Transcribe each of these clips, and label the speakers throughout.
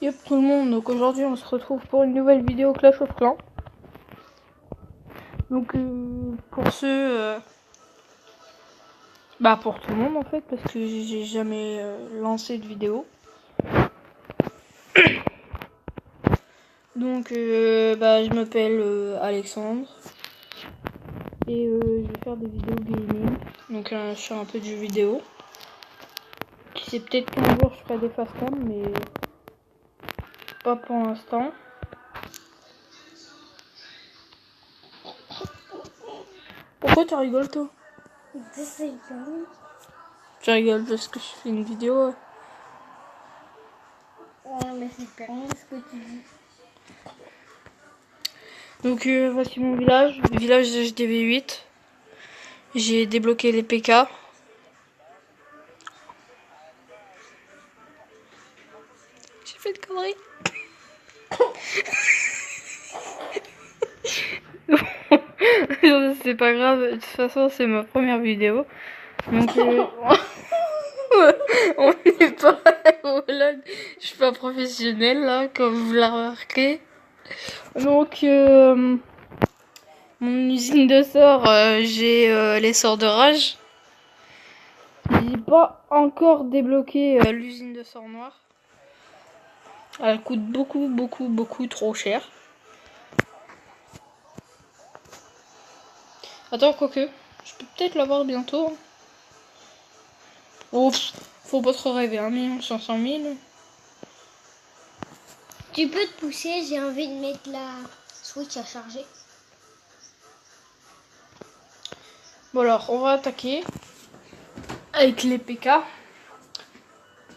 Speaker 1: Yep tout le monde, donc aujourd'hui on se retrouve pour une nouvelle vidéo Clash of Clans. Donc pour ceux, pour tout le monde en fait, parce que j'ai jamais lancé de vidéo. Donc je m'appelle Alexandre et je vais faire des vidéos gaming, donc sur un peu de jeux vidéo. Qui sait, peut-être qu'un jour je ferai des fast cam, mais pas pour l'instant. Pourquoi tu rigoles toi? Tu rigoles parce que je fais une vidéo.
Speaker 2: Ouais, mais c'est pas rien ce que tu dis.
Speaker 1: Donc voici mon village, le village de HDV8. J'ai débloqué les PK. J'ai fait de conneries. C'est pas grave, de toute façon c'est ma première vidéo. Donc on n'est pas voilà, je suis pas professionnelle là, comme vous l'avez remarqué. Donc mon usine de sorts, j'ai les sorts de rage. J'ai pas encore débloqué l'usine de sorts noir. Elle coûte beaucoup trop cher. Attends, quoique, je peux peut-être l'avoir bientôt. Oh, faut pas trop rêver, 1 500 000.
Speaker 2: Tu peux te pousser, j'ai envie de mettre la Switch à charger.
Speaker 1: Bon alors, on va attaquer avec les PK.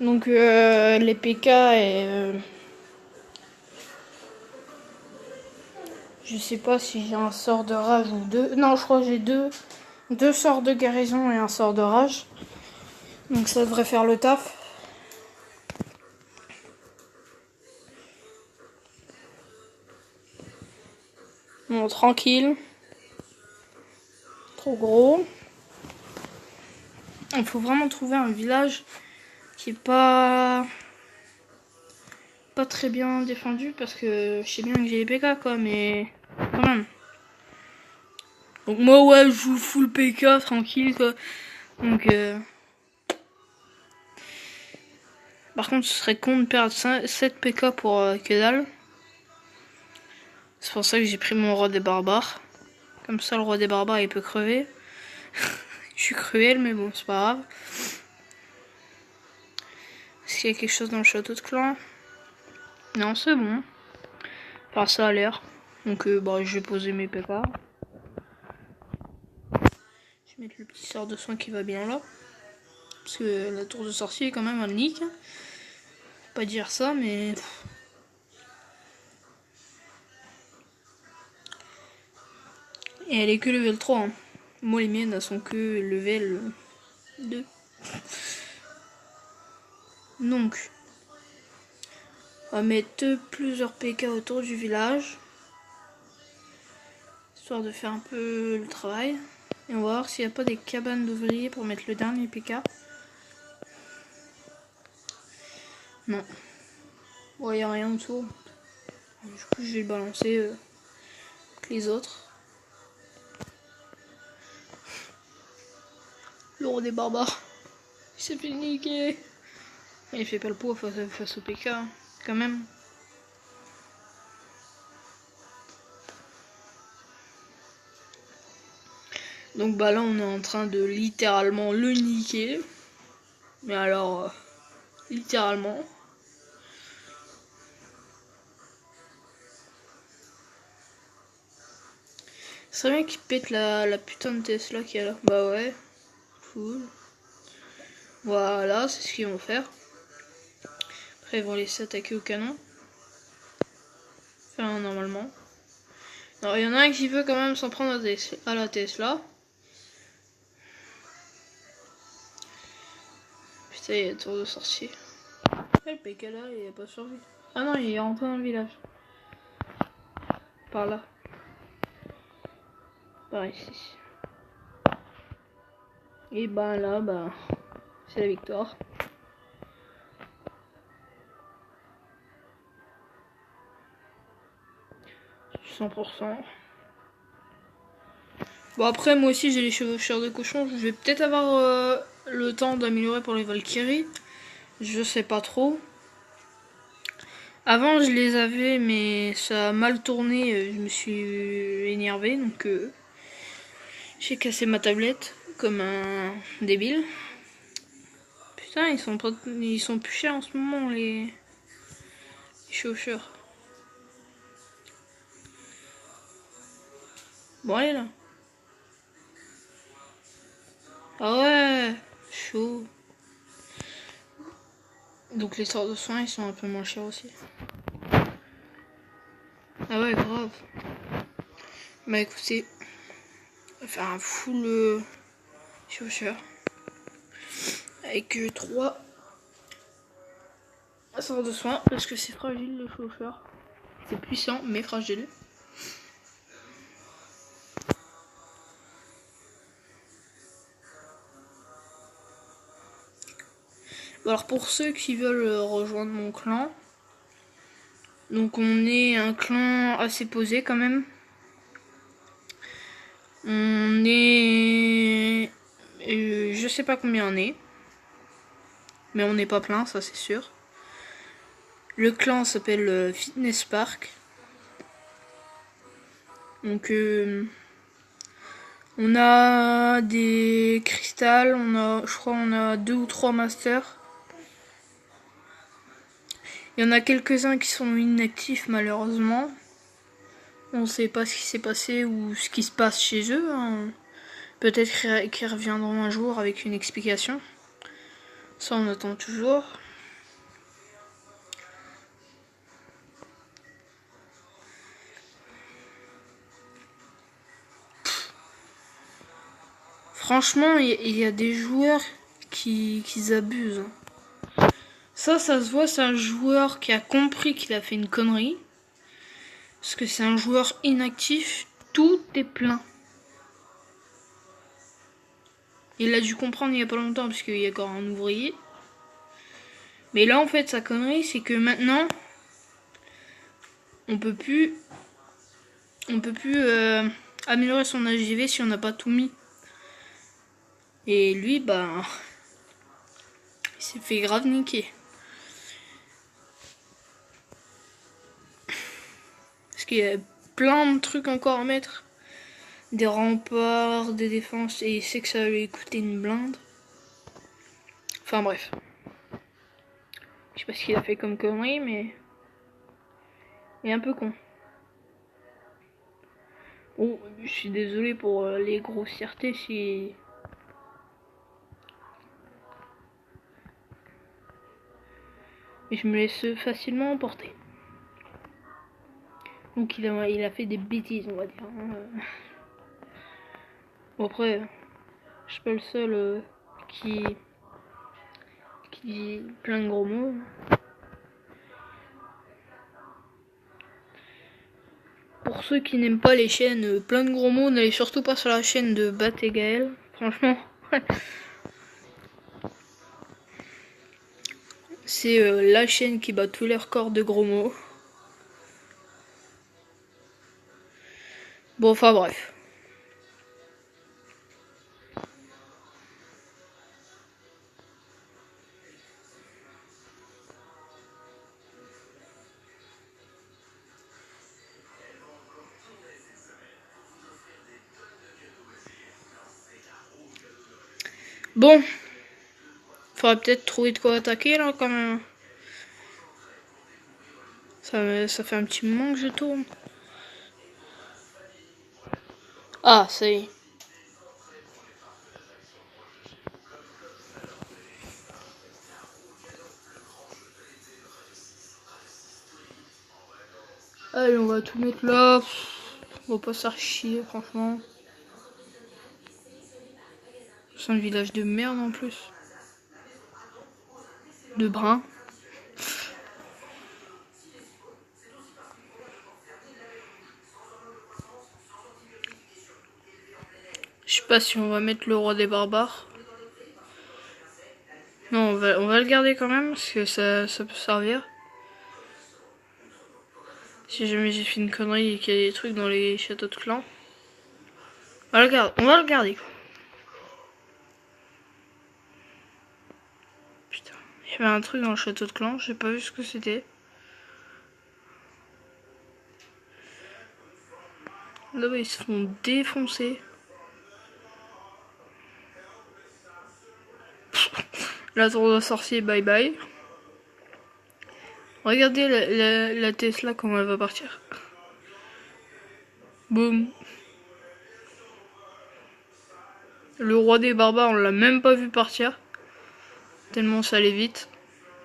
Speaker 1: Donc les PK et je sais pas si j'ai un sort de rage ou deux. Non, je crois que j'ai deux sorts de guérison et un sort de rage. Donc ça devrait faire le taf. Bon, tranquille. Trop gros. Il faut vraiment trouver un village qui est pas très bien défendu, parce que je sais bien que j'ai les PK quoi, mais quand même. Donc moi ouais, je joue full PK tranquille quoi. Donc par contre ce serait con de perdre 7 PK pour que dalle. C'est pour ça que j'ai pris mon roi des barbares. Comme ça le roi des barbares il peut crever. Je suis cruel mais bon c'est pas grave. Est-ce qu'il y a quelque chose dans le château de clan? Non, c'est bon. Enfin ça a l'air. Donc je vais poser mes PK. Je vais mettre le petit sort de soin qui va bien là. Parce que la tour de sorcier est quand même un nick. Pas dire ça, mais... Et elle est que level 3. Hein. Moi, les miennes, elles sont que level 2. Donc, on va mettre plusieurs PK autour du village. Histoire de faire un peu le travail. Et on va voir s'il n'y a pas des cabanes d'ouvriers pour mettre le dernier PK. Non. Bon, il n'y a rien autour. Du coup, je vais le balancer avec les autres. Le roi des barbares. Il s'est fait niquer. Il fait pas le poids face au PK, quand même. Donc là on est en train de littéralement le niquer. Mais alors littéralement. C'est bien qu'il pète la putain de Tesla qu'il y a là. Bah ouais. Cool. Voilà, c'est ce qu'ils vont faire. Après ils vont laisser attaquer au canon. Enfin normalement. Alors il y en a un qui veut quand même s'en prendre à la Tesla. Putain, il y a tour de sorcier. Le PK là, il a pas survécu. Ah non, il est rentré dans le village. Par là. Par ici. Et là, c'est la victoire. 100%. Bon après moi aussi j'ai les chevaucheurs de cochon. Je vais peut-être avoir le temps d'améliorer pour les Valkyries. Je sais pas trop. Avant je les avais mais ça a mal tourné. Je me suis énervé donc j'ai cassé ma tablette comme un débile. Putain ils sont plus chers en ce moment les chauffeurs. Bon allez là. Ah ouais, chaud. Donc les sorts de soins ils sont un peu moins chers aussi. Ah ouais grave. Bah écoutez, on va faire un full chauffeur. Avec 3 sorts de soins parce que c'est fragile le chauffeur. C'est puissant mais fragile. Bon, alors pour ceux qui veulent rejoindre mon clan, donc on est un clan assez posé quand même. On est... je sais pas combien on est. Mais on n'est pas plein, ça c'est sûr. Le clan s'appelle Fitness Park. Donc on a des cristals, je crois on a 2 ou 3 masters. Il y en a quelques-uns qui sont inactifs malheureusement. On sait pas ce qui s'est passé ou ce qui se passe chez eux. Hein. Peut-être qu'ils reviendront un jour avec une explication. Ça on attend toujours. Franchement, il y a des joueurs qui abusent. Ça se voit, c'est un joueur qui a compris qu'il a fait une connerie. Parce que c'est un joueur inactif, tout est plein. Il a dû comprendre il y a pas longtemps parce qu'il y a encore un ouvrier. Mais là en fait sa connerie c'est que maintenant on peut plus améliorer son AGV si on n'a pas tout mis. Et lui bah il s'est fait grave niquer. Parce qu'il y a plein de trucs encore à mettre. Des remparts, des défenses, et il sait que ça va lui coûter une blinde. Enfin bref. Je sais pas ce qu'il a fait comme connerie, mais il est un peu con. Bon, je suis désolé pour les grossièretés si... Mais je me laisse facilement emporter. Donc il a fait des bêtises, on va dire. Bon après, je suis pas le seul qui dit plein de gros mots. Pour ceux qui n'aiment pas les chaînes plein de gros mots, n'allez surtout pas sur la chaîne de Bat et Gaël. Franchement, c'est la chaîne qui bat tous les records de gros mots. Bon, enfin bref. Bon, faudrait peut-être trouver de quoi attaquer là quand même. Ça fait un petit moment que je tourne. Ah, ça y est. Allez, on va tout mettre là. On va pas s'archier, franchement. C'est un village de merde en plus. De brun. Je sais pas si on va mettre le roi des barbares. Non, on va le garder quand même parce que ça peut servir. Si jamais j'ai fait une connerie et qu'il y a des trucs dans les châteaux de clan. On va le regarder. Putain, il y avait un truc dans le château de clan, j'ai pas vu ce que c'était. Là-bas, ils se font défoncer. La tour de sorcier, bye bye. Regardez la Tesla, comment elle va partir. Boum. Le roi des barbares, on l'a même pas vu partir. Tellement ça allait vite.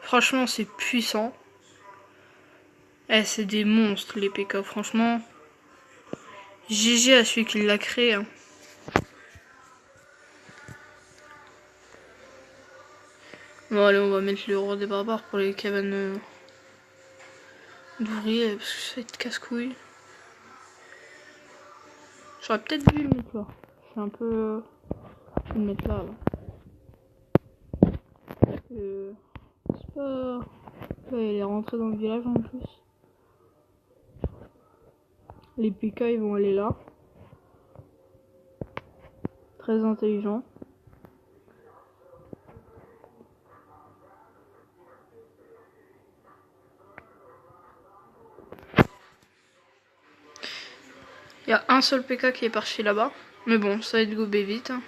Speaker 1: Franchement, c'est puissant. Eh, c'est des monstres, les PK, franchement. GG à celui qui l'a créé. Hein. Bon, allez, on va mettre le roi des barbares pour les cabanes d'ouvriers, parce que ça va être casse-couille. J'aurais peut-être dû le mettre là. C'est un peu... Je vais le mettre là. C'est pas... Ouais, il est rentré dans le village en plus. Les PK ils vont aller là. Très intelligent. Il y a un seul PK qui est parti là-bas. Mais bon, ça va être gobé vite. Hein.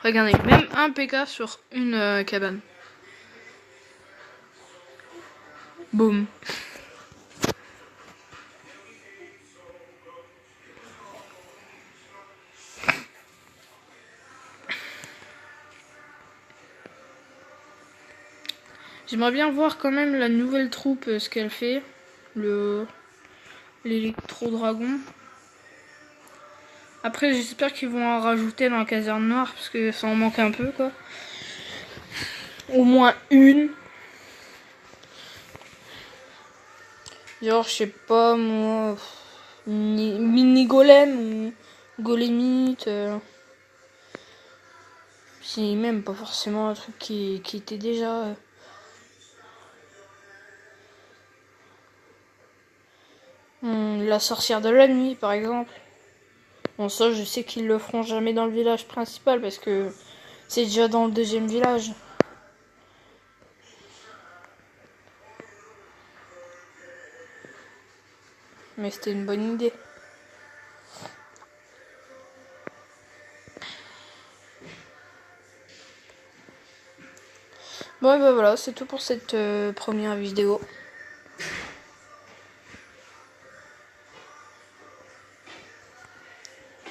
Speaker 1: Regardez, même un PK sur une cabane. Boum. J'aimerais bien voir quand même la nouvelle troupe, ce qu'elle fait. L'électro-dragon. Après, j'espère qu'ils vont en rajouter dans la caserne noire, parce que ça en manque un peu, quoi. Au moins une. Genre, je sais pas, moi... Mini-golem ou golemite. C'est même pas forcément un truc qui était déjà... la sorcière de la nuit, par exemple. Bon, ça, je sais qu'ils le feront jamais dans le village principal, parce que c'est déjà dans le deuxième village. Mais c'était une bonne idée. Bon, et bah voilà, c'est tout pour cette première vidéo.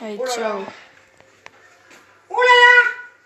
Speaker 1: Allez, ciao.